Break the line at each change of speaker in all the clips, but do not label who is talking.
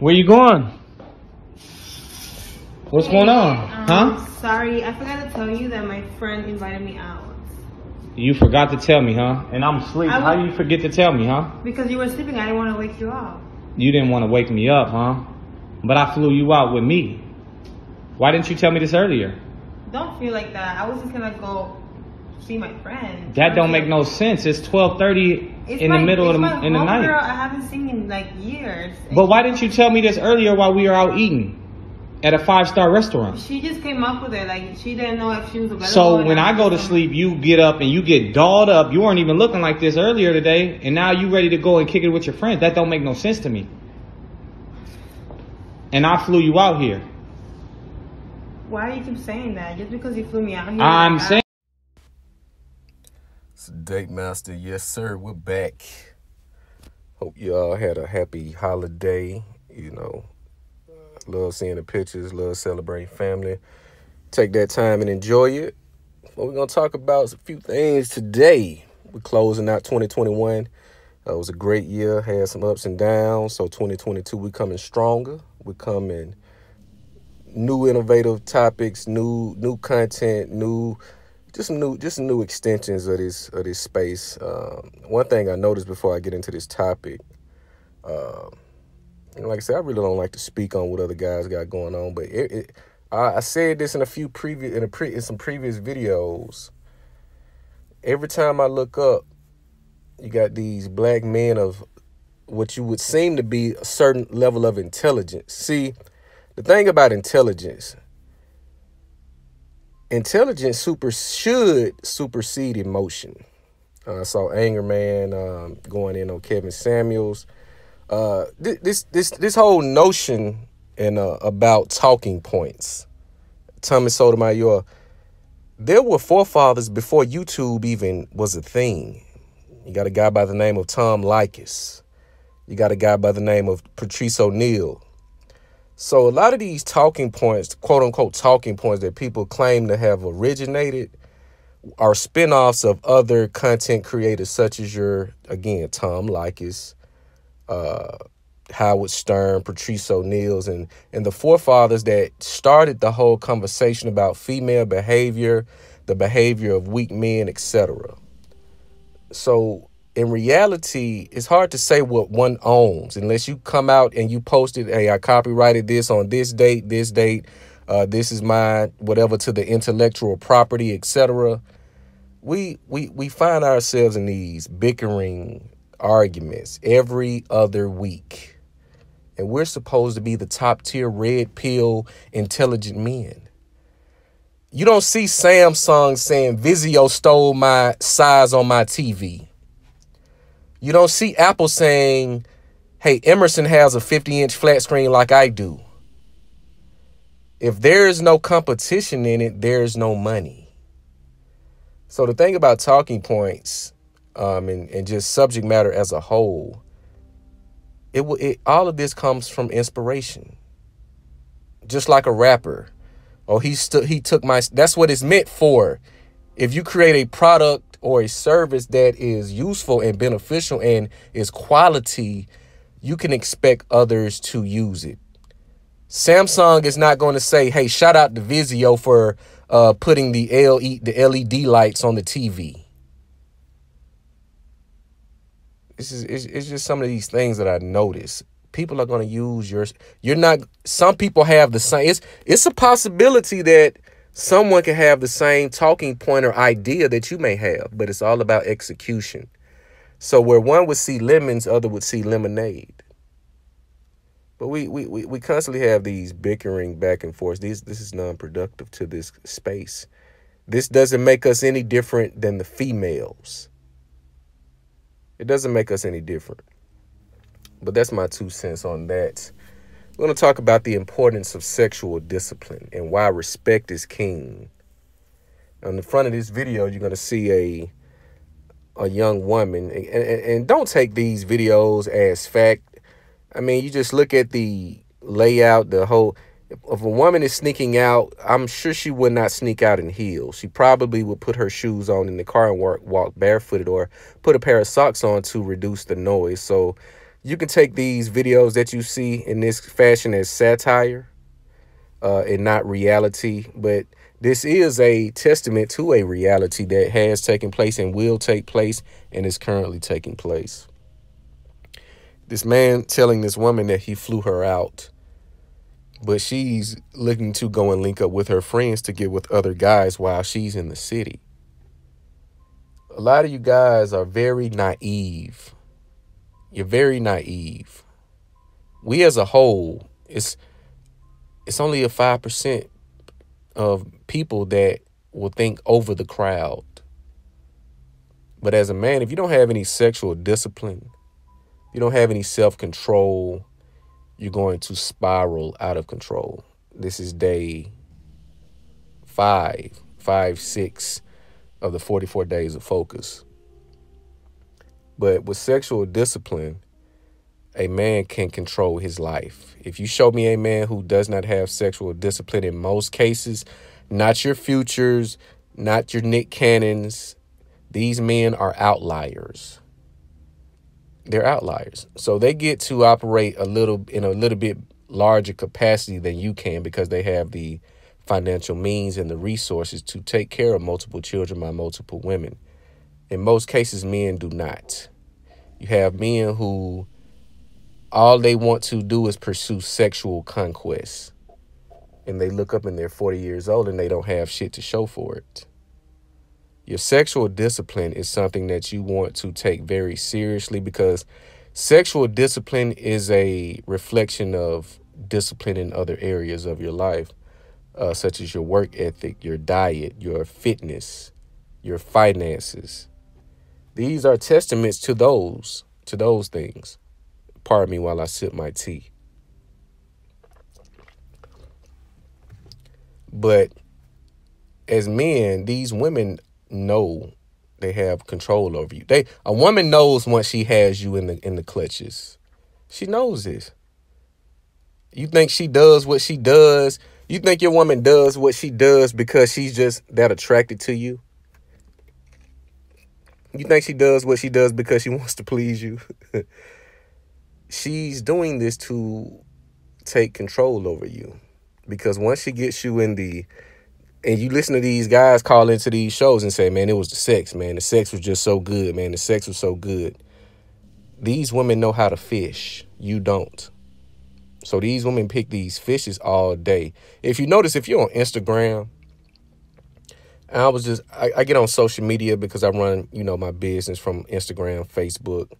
Where you going? What's going on? Huh?
Sorry, I forgot to tell you that my friend invited me out.
You forgot to tell me, huh? And I'm asleep. How do you forget to tell me, huh?
Because you were sleeping. I didn't want to wake you up.
You didn't want to wake me up, huh? But I flew you out with me. Why didn't you tell me this earlier?
Don't feel like that. I was just going to go see my friend.
That don't make no sense. It's 12:30 in the middle of the night.
Girl I haven't seen in like years.
But why didn't you tell me this earlier while we were out eating at a 5-star restaurant?
She just came up with it. Like, she didn't know if she was available.
So when I go to sleep, you get up and you get dolled up. You weren't even looking like this earlier today, and now you ready to go and kick it with your friends. That don't make no sense to me. And I flew you out here.
Why do you keep saying that? Just because you flew me out here?
I'm saying.
It's Datemaster. Yes, sir. We're back. Hope you all had a happy holiday. You know, love seeing the pictures, love celebrating family. Take that time and enjoy it. What we're going to talk about is a few things today. We're closing out 2021. It was a great year, had some ups and downs. So 2022, we're coming stronger. We're coming new innovative topics, new content, just new extensions of this space. One thing I noticed before I get into this topic, like I said, I really don't like to speak on what other guys got going on, but I said this in some previous videos. Every time I look up, you got these black men of what you would seem to be a certain level of intelligence. See, the thing about intelligence should supersede emotion. I saw Anger Man going in on Kevin Samuels. This whole notion about talking points. Thomas Sotomayor, there were forefathers before YouTube even was a thing. You got a guy by the name of Tom Likas. You got a guy by the name of Patrice O'Neal. So a lot of these talking points, quote unquote talking points that people claim to have originated are spinoffs of other content creators such as Tom Likas, Howard Stern, Patrice O'Neal's, and the forefathers that started the whole conversation about female behavior, the behavior of weak men, etc. So in reality, it's hard to say what one owns unless you come out and you posted, hey, I copyrighted this on this date, this is my whatever to the intellectual property, etc. We find ourselves in these bickering arguments every other week. And we're supposed to be the top tier red pill intelligent men. You don't see Samsung saying Vizio stole my size on my TV. You don't see Apple saying, hey, Emerson has a 50-inch flat screen like I do. If there is no competition in it, there's no money. So the thing about talking points and just subject matter as a whole, all of this comes from inspiration. Just like a rapper. That's what it's meant for. If you create a product or a service that is useful and beneficial and is quality, you can expect others to use it. Samsung is not going to say, hey, shout out to Vizio for putting the LED lights on the TV. It's just some of these things that I notice. People are going to use some people have the same. It's a possibility that someone can have the same talking point or idea that you may have, but it's all about execution. So where one would see lemons, other would see lemonade. But we constantly have these bickering back and forth. This is non-productive to this space. This doesn't make us any different than the females. It doesn't make us any different. But that's my 2 cents on that. We're going to talk about the importance of sexual discipline and why respect is king. On the front of this video, you're going to see a young woman. And don't take these videos as fact. I mean, you just look at the layout, the whole. If a woman is sneaking out, I'm sure she would not sneak out in heels. She probably would put her shoes on in the car and walk barefooted or put a pair of socks on to reduce the noise. So You can take these videos that you see in this fashion as satire and not reality, but this is a testament to a reality that has taken place and will take place and is currently taking place. This man telling this woman that he flew her out, but she's looking to go and link up with her friends to get with other guys while she's in the city. A lot of you guys are very naive. You're very naive. We as a whole, it's only a 5% of people that will think over the crowd. But as a man, if you don't have any sexual discipline, you don't have any self-control, you're going to spiral out of control. This is day 6 of the 44 days of focus. But with sexual discipline, a man can control his life. If you show me a man who does not have sexual discipline in most cases, not your Futures, not your Nick Cannons, these men are outliers. They're outliers. So they get to operate in a little bit larger capacity than you can because they have the financial means and the resources to take care of multiple children by multiple women. In most cases, men do not. You have men who all they want to do is pursue sexual conquest. And they look up and they're 40 years old and they don't have shit to show for it. Your sexual discipline is something that you want to take very seriously because sexual discipline is a reflection of discipline in other areas of your life, such as your work ethic, your diet, your fitness, your finances. These are testaments to those things. Pardon me while I sip my tea. But as men, these women know they have control over you. A woman knows once she has you in the clutches. She knows this. You think she does what she does? You think your woman does what she does because she's just that attracted to you? You think she does what she does because she wants to please you? She's doing this to take control over you. Because once she gets you and you listen to these guys call into these shows and say, man, it was the sex, man. The sex was just so good, man. The sex was so good. These women know how to fish. You don't. So these women pick these fishes all day. If you notice, if you're on Instagram, and I get on social media because I run, my business from Instagram, Facebook.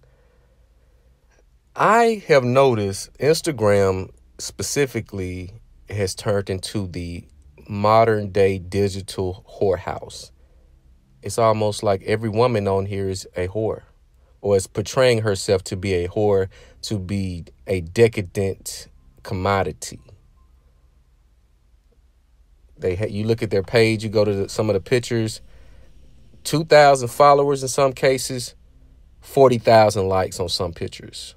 I have noticed Instagram specifically has turned into the modern day digital whorehouse. It's almost like every woman on here is a whore or is portraying herself to be a whore, to be a decadent commodity. You look at their page, you go to some of the pictures, 2,000 followers in some cases, 40,000 likes on some pictures.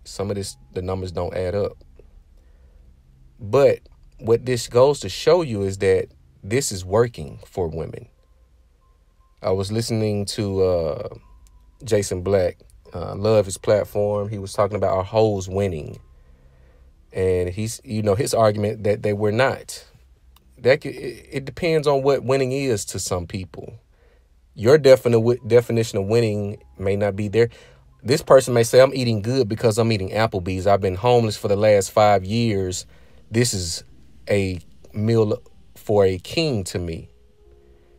Some of the numbers don't add up. But what this goes to show you is that this is working for women. I was listening to Jason Black, love his platform. He was talking about our hoes winning. And he's, his argument that they were not. It depends on what winning is to some people. Your definition of winning may not be there. This person may say, I'm eating good because I'm eating Applebee's. I've been homeless for the last 5 years. This is a meal for a king to me.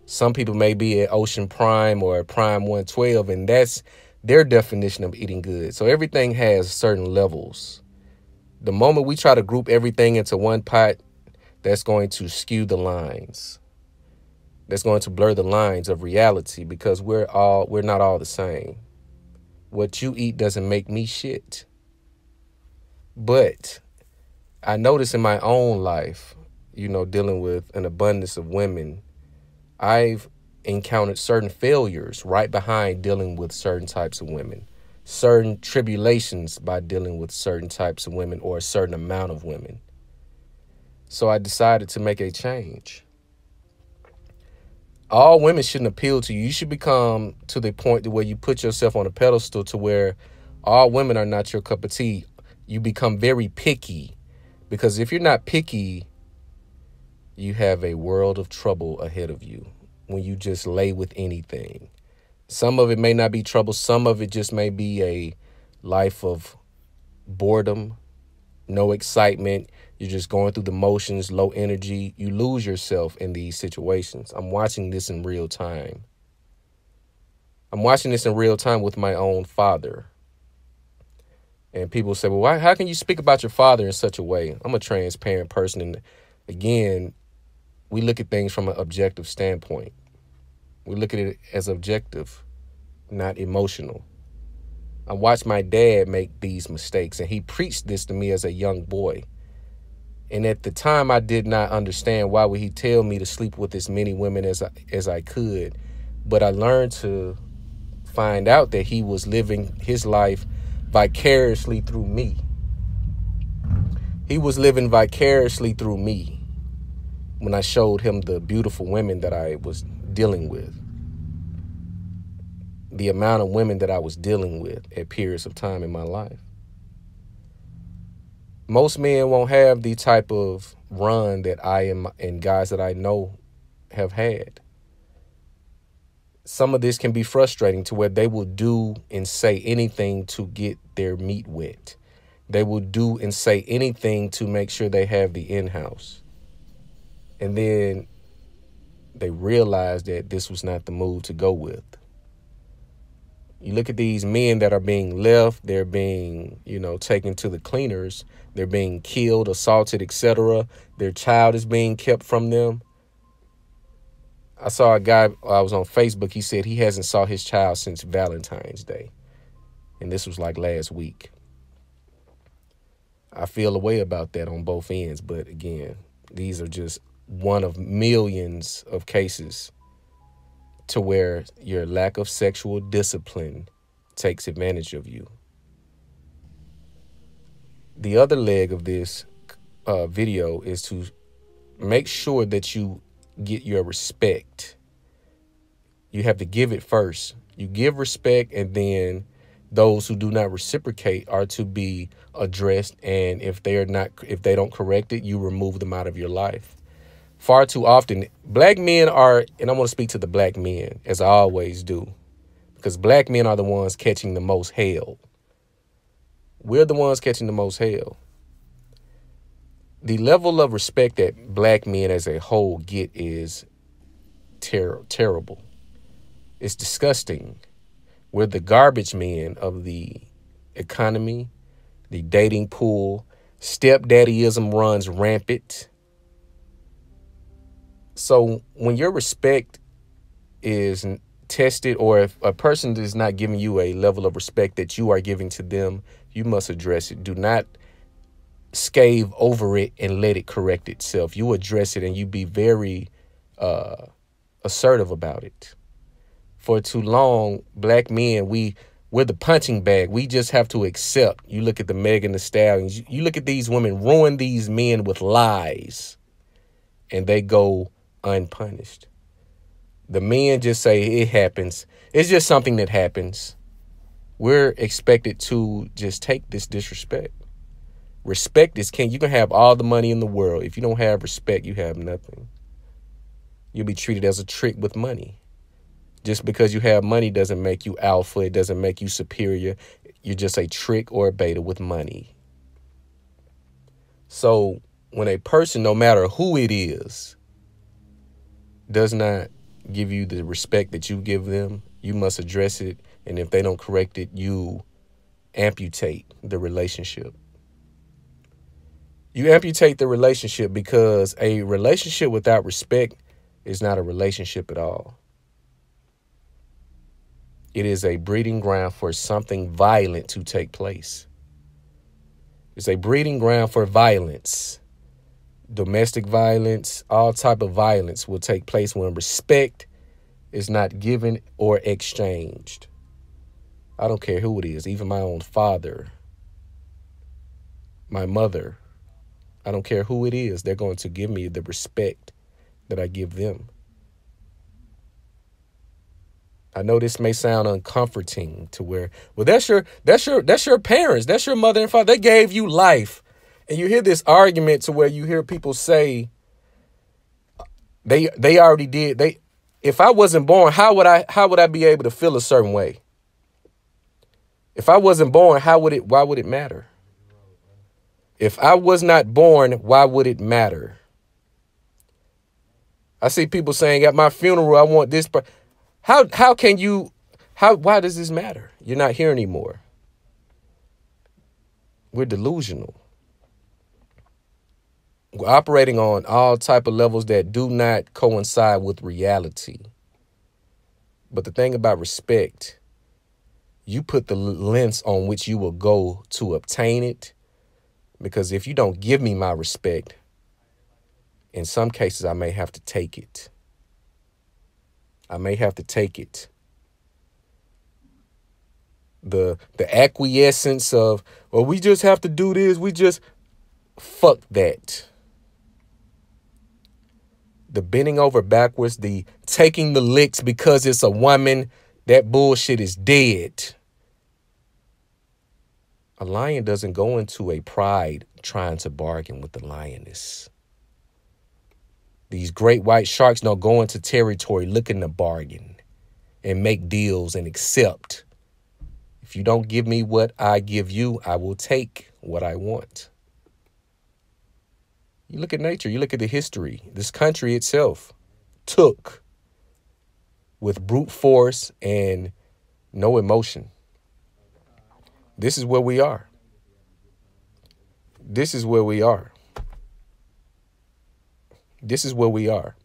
Some people may be at Ocean Prime or Prime 112, and that's their definition of eating good. So everything has certain levels. The moment we try to group everything into one pot, that's going to skew the lines. That's going to blur the lines of reality because we're not all the same. What you eat doesn't make me shit. But I notice in my own life, dealing with an abundance of women, I've encountered certain failures right behind dealing with certain types of women, certain tribulations by dealing with certain types of women or a certain amount of women. So I decided to make a change. All women shouldn't appeal to you. You should become to the point to where you put yourself on a pedestal to where All women are not your cup of tea. You become very picky, because if you're not picky, you have a world of trouble ahead of you when you just lay with anything. Some of it may not be trouble. Some of it just may be a life of boredom, no excitement. You're just going through the motions, low energy. You lose yourself in these situations. I'm watching this in real time. I'm watching this in real time with my own father. And people say, well, how can you speak about your father in such a way? I'm a transparent person. And again, we look at things from an objective standpoint. We look at it as objective, not emotional. I watched my dad make these mistakes, and he preached this to me as a young boy. And at the time, I did not understand why would he tell me to sleep with as many women as I could. But I learned to find out that he was living his life vicariously through me. He was living vicariously through me when I showed him the beautiful women that I was dealing with. The amount of women that I was dealing with at periods of time in my life. Most men won't have the type of run that I am and guys that I know have had. Some of this can be frustrating to where they will do and say anything to get their meat wet. They will do and say anything to make sure they have the in-house. And then they realize that this was not the move to go with. You look at these men that are being left, they're being, taken to the cleaners, they're being killed, assaulted, etc. Their child is being kept from them. I saw a guy, I was on Facebook, he said he hasn't saw his child since Valentine's Day. And this was like last week. I feel a way about that on both ends, but again, these are just one of millions of cases to where your lack of sexual discipline takes advantage of you. The other leg of this video is to make sure that you get your respect. You have to give it first. You give respect, and then those who do not reciprocate are to be addressed. And if they don't correct it, you remove them out of your life. Far too often, black men are, and I want to speak to the black men as I always do, because black men are the ones catching the most hell. We're the ones catching the most hell. The level of respect that black men as a whole get is terrible. It's disgusting. We're the garbage men of the economy, the dating pool. Stepdaddyism runs rampant. So when your respect is tested, or if a person is not giving you a level of respect that you are giving to them, you must address it. Do not scave over it and let it correct itself. You address it and you be very assertive about it. For too long, black men, we're the punching bag. We just have to accept. You look at the Megan Thee Stallions. You look at these women ruin these men with lies, and they go unpunished. The men just say it happens. It's just something that happens. We're expected to just take this disrespect. Respect is king. You can have all the money in the world. If you don't have respect, you have nothing. You'll be treated as a trick with money. Just because you have money doesn't make you alpha. It doesn't make you superior. You're just a trick or a beta with money. So when a person, no matter who it is, does not give you the respect that you give them, you must address it. And if they don't correct it, you amputate the relationship. You amputate the relationship because a relationship without respect is not a relationship at all. It is a breeding ground for something violent to take place. It's a breeding ground for violence. Domestic violence, all type of violence will take place when respect is not given or exchanged. I don't care who it is, even my own father, my mother. I don't care who it is. They're going to give me the respect that I give them. I know this may sound uncomforting to where, well, that's your parents. That's your mother and father. They gave you life. And you hear this argument to where you hear people say they already did. If I wasn't born, how would I be able to feel a certain way? If I wasn't born, why would it matter? If I was not born, why would it matter? I see people saying at my funeral, I want this. Why does this matter? You're not here anymore. We're delusional. We're operating on all type of levels that do not coincide with reality. But the thing about respect, you put the lens on which you will go to obtain it. Because if you don't give me my respect, in some cases, I may have to take it. The acquiescence of, well, we just have to do this. Fuck that. The bending over backwards, the taking the licks because it's a woman, that bullshit is dead. A lion doesn't go into a pride trying to bargain with the lioness. These great white sharks don't go into territory looking to bargain and make deals and accept. If you don't give me what I give you, I will take what I want. You look at nature, you look at the history. This country itself took with brute force and no emotion. This is where we are. This is where we are. This is where we are.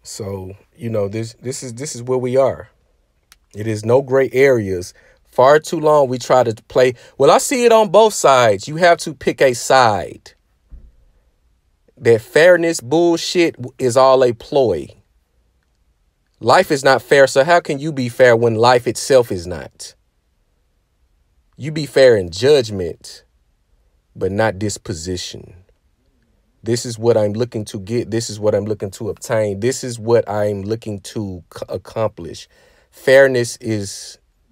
So, this is where we are. It is no gray areas. Far too long we try to play. Well, I see it on both sides. You have to pick a side. That fairness bullshit is all a ploy. Life is not fair, so how can you be fair when life itself is not? You be fair in judgment, but not disposition. This is what I'm looking to get. This is what I'm looking to obtain. This is what I'm looking to accomplish. Fairness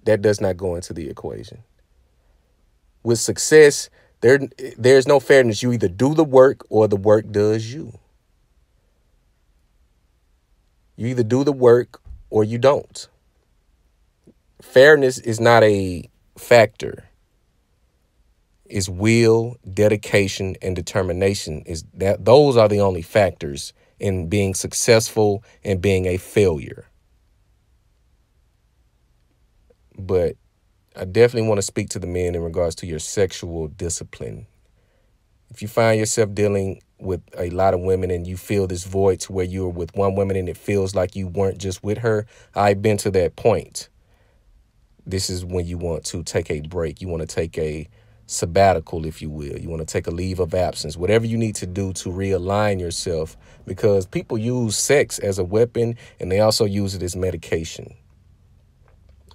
that does not go into the equation. With success, there's no fairness. You either do the work or the work does you. You either do the work or you don't. Fairness is not a factor. It's will, dedication, and determination. Those are the only factors in being successful and being a failure. But I definitely want to speak to the men in regards to your sexual discipline. If you find yourself dealing with a lot of women and you feel this void to where you're with one woman and it feels like you weren't just with her, I've been to that point. This is when you want to take a break. You want to take a sabbatical, if you will. You want to take a leave of absence, whatever you need to do to realign yourself, because people use sex as a weapon and they also use it as medication.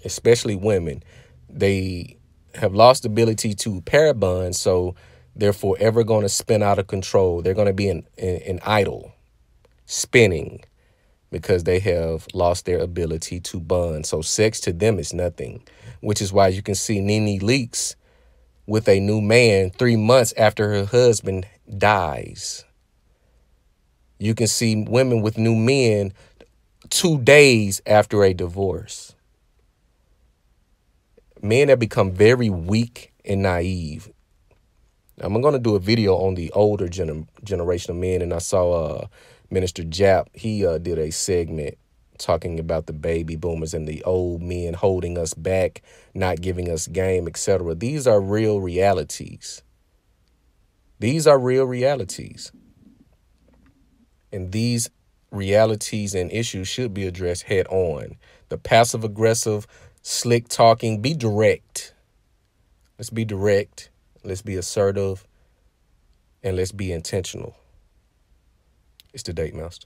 Especially women, they have lost the ability to pair bond, so they're forever going to spin out of control. They're going to be an idle, spinning, because they have lost their ability to bond. So sex to them is nothing, which is why you can see Nene Leakes with a new man 3 months after her husband dies. You can see women with new men 2 days after a divorce. Men have become very weak and naive. I'm going to do a video on the older generation of men, and I saw Minister Jap. He did a segment talking about the baby boomers and the old men holding us back, not giving us game, etc. These are real realities. These are real realities. And these realities and issues should be addressed head on. The passive aggressive, slick talking, be direct. Let's be direct. Let's be assertive. And let's be intentional. It's the Datemaster.